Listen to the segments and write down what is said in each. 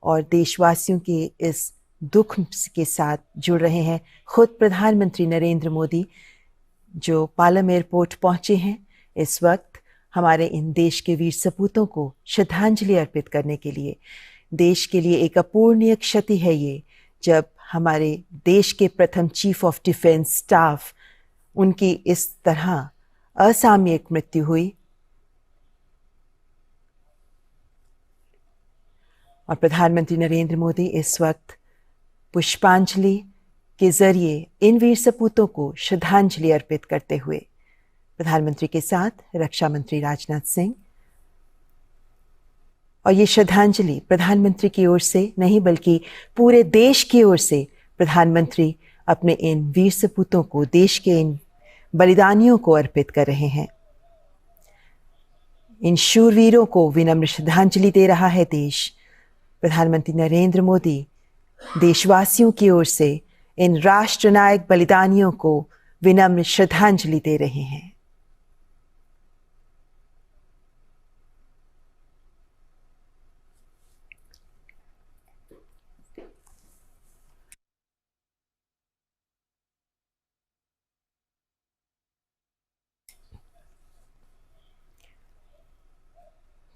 और देशवासियों के इस दुख के साथ जुड़ रहे हैं खुद प्रधानमंत्री नरेंद्र मोदी, जो पालम एयरपोर्ट पहुंचे हैं इस वक्त हमारे इन देश के वीर सपूतों को श्रद्धांजलि अर्पित करने के लिए। देश के लिए एक अपूरणीय क्षति है ये, जब हमारे देश के प्रथम चीफ ऑफ डिफेंस स्टाफ उनकी इस तरह असामयिक मृत्यु हुई। और प्रधानमंत्री नरेंद्र मोदी इस वक्त पुष्पांजलि के जरिए इन वीर सपूतों को श्रद्धांजलि अर्पित करते हुए प्रधानमंत्री के साथ रक्षा मंत्री राजनाथ सिंह, और ये श्रद्धांजलि प्रधानमंत्री की ओर से नहीं बल्कि पूरे देश की ओर से प्रधानमंत्री अपने इन वीर सपूतों को, देश के इन बलिदानियों को अर्पित कर रहे हैं। इन शूरवीरों को विनम्र श्रद्धांजलि दे रहा है देश। प्रधानमंत्री नरेंद्र मोदी देशवासियों की ओर से इन राष्ट्रनायक बलिदानियों को विनम्र श्रद्धांजलि दे रहे हैं।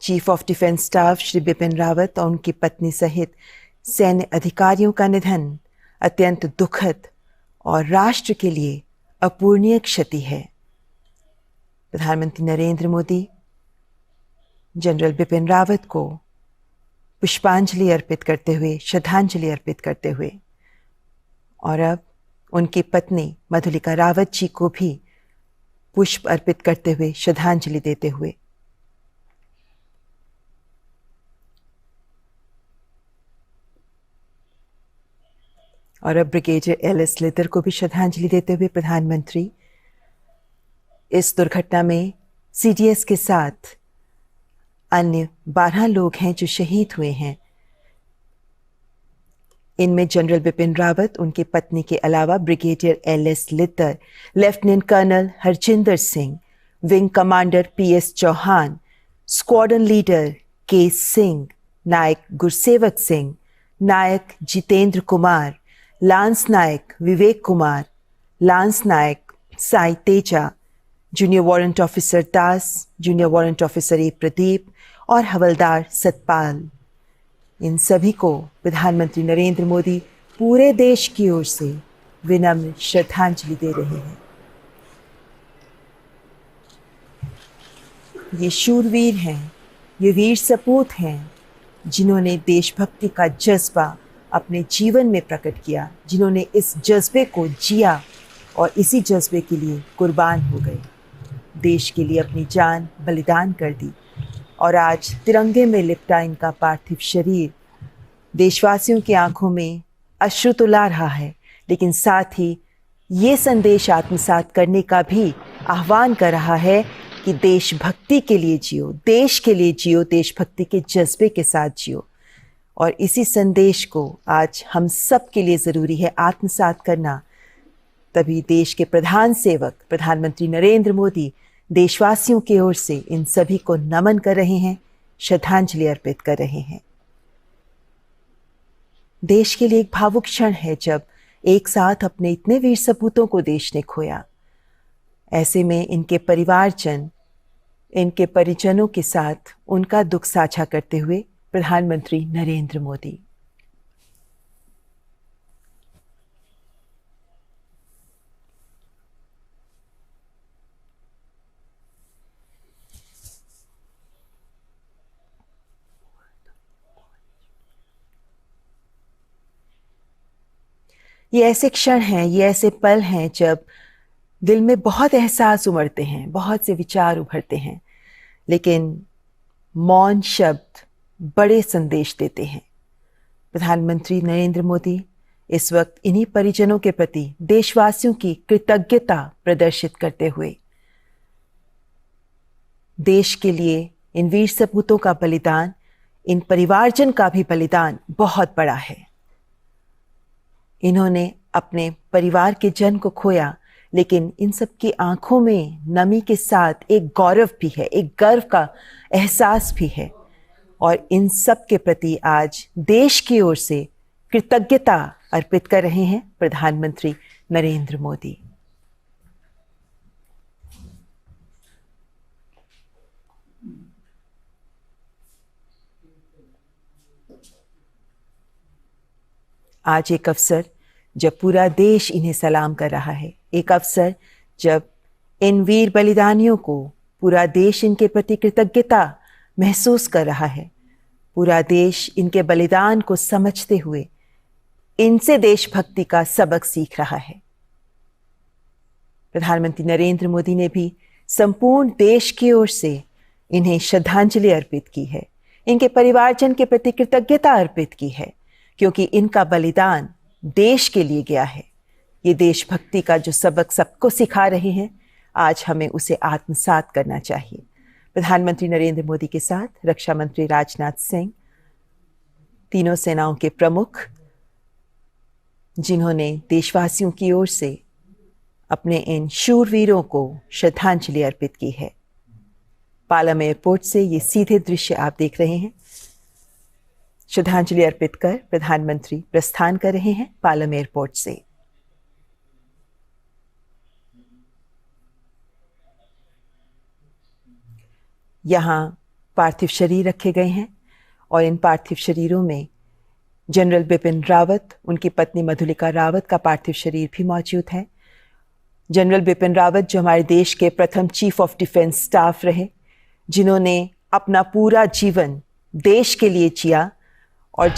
Chief of defence staff Shri Bipin Rawat और उनकी पत्नी सहित सैन्य अधिकारियों का निधन अत्यंत दुखद और राष्ट्र के लिए अपूरणीय क्षति है। प्रधानमंत्री नरेंद्र मोदी जनरल बिपिन रावत को पुष्पांजलि अर्पित करते हुए, श्रद्धांजलि अर्पित करते हुए, और अब उनकी पत्नी मधुलिका रावत जी को भी पुष्प अर्पित करते हुए, श्रद्धांजलि देते हुए, और अब ब्रिगेडियर एल.एस. लितर को भी श्रद्धांजलि देते हुए प्रधानमंत्री इस दुर्घटना में सीडीएस के साथ अन्य 12 लोग हैं जो शहीद हुए हैं। इनमें जनरल बिपिन रावत, उनकी पत्नी के अलावा brigadier L S. Lidder, lieutenant colonel Harjinder Singh, wing commander P S. Chauhan, squadron leader K Singh, Naik Gursewak Singh, Naik Jitender Kumar, lance Naik Vivek Kumar, lance Naik Sai Teja, junior warrant officer Das, junior warrant officer A Pradeep और हवलदार सतपाल, इन सभी को प्रधानमंत्री नरेंद्र मोदी पूरे देश की ओर से विनम्र श्रद्धांजलि दे रहे हैं। ये शूरवीर हैं, ये वीर सपूत हैं, जिन्होंने देशभक्ति का जज्बा अपने जीवन में प्रकट किया, जिन्होंने इस जज्बे को जिया और इसी जज्बे के लिए कुर्बान हो गए, देश के लिए अपनी जान बलिदान कर दी। और आज तिरंगे में लिपटा इनका पार्थिव शरीर देशवासियों की आंखों में अश्रु तो ला रहा है, लेकिन साथ ही ये संदेश आत्मसात करने का भी आह्वान कर रहा है कि देशभक्ति के लिए जियो, देश के लिए जियो, देशभक्ति के जज्बे के साथ जियो। और इसी संदेश को आज हम सब के लिए ज़रूरी है आत्मसात करना। तभी देश के प्रधान सेवक प्रधानमंत्री नरेंद्र मोदी देशवासियों की ओर से इन सभी को नमन कर रहे हैं, श्रद्धांजलि अर्पित कर रहे हैं। देश के लिए एक भावुक क्षण है जब एक साथ अपने इतने वीर सपूतों को देश ने खोया। ऐसे में इनके परिवारजन, इनके परिजनों के साथ उनका दुख साझा करते हुए प्रधानमंत्री नरेंद्र मोदी। ये ऐसे क्षण हैं, ये ऐसे पल हैं जब दिल में बहुत एहसास उमड़ते हैं, बहुत से विचार उभरते हैं, लेकिन मौन शब्द बड़े संदेश देते हैं। प्रधानमंत्री नरेंद्र मोदी इस वक्त इन्हीं परिजनों के प्रति देशवासियों की कृतज्ञता प्रदर्शित करते हुए देश के लिए इन वीर सपूतों का बलिदान, इन परिवारजन का भी बलिदान बहुत बड़ा है। इन्होंने अपने परिवार के जन को खोया, लेकिन इन सब की आंखों में नमी के साथ एक गौरव भी है, एक गर्व का एहसास भी है। और इन सब के प्रति आज देश की ओर से कृतज्ञता अर्पित कर रहे हैं प्रधानमंत्री नरेंद्र मोदी। आज एक अवसर जब पूरा देश इन्हें सलाम कर रहा है, एक अवसर जब इन वीर बलिदानियों को पूरा देश इनके प्रति कृतज्ञता महसूस कर रहा है, पूरा देश इनके बलिदान को समझते हुए इनसे देशभक्ति का सबक सीख रहा है। प्रधानमंत्री नरेंद्र मोदी ने भी संपूर्ण देश की ओर से इन्हें श्रद्धांजलि अर्पित की है, इनके परिवारजन के प्रति कृतज्ञता अर्पित की है, क्योंकि इनका बलिदान देश के लिए गया है। ये देशभक्ति का जो सबक सबको सिखा रहे हैं, आज हमें उसे आत्मसात करना चाहिए। प्रधानमंत्री नरेंद्र मोदी के साथ रक्षा मंत्री राजनाथ सिंह, तीनों सेनाओं के प्रमुख, जिन्होंने देशवासियों की ओर से अपने इन शूरवीरों को श्रद्धांजलि अर्पित की है। पालम एयरपोर्ट से ये सीधे दृश्य आप देख रहे हैं। श्रद्धांजलि अर्पित कर प्रधानमंत्री प्रस्थान कर रहे हैं पालम एयरपोर्ट से। यहाँ पार्थिव शरीर रखे गए हैं और इन पार्थिव शरीरों में जनरल बिपिन रावत, उनकी पत्नी मधुलिका रावत का पार्थिव शरीर भी मौजूद है। जनरल बिपिन रावत जो हमारे देश के प्रथम चीफ ऑफ डिफेंस स्टाफ रहे, जिन्होंने अपना पूरा जीवन देश के लिए जिया और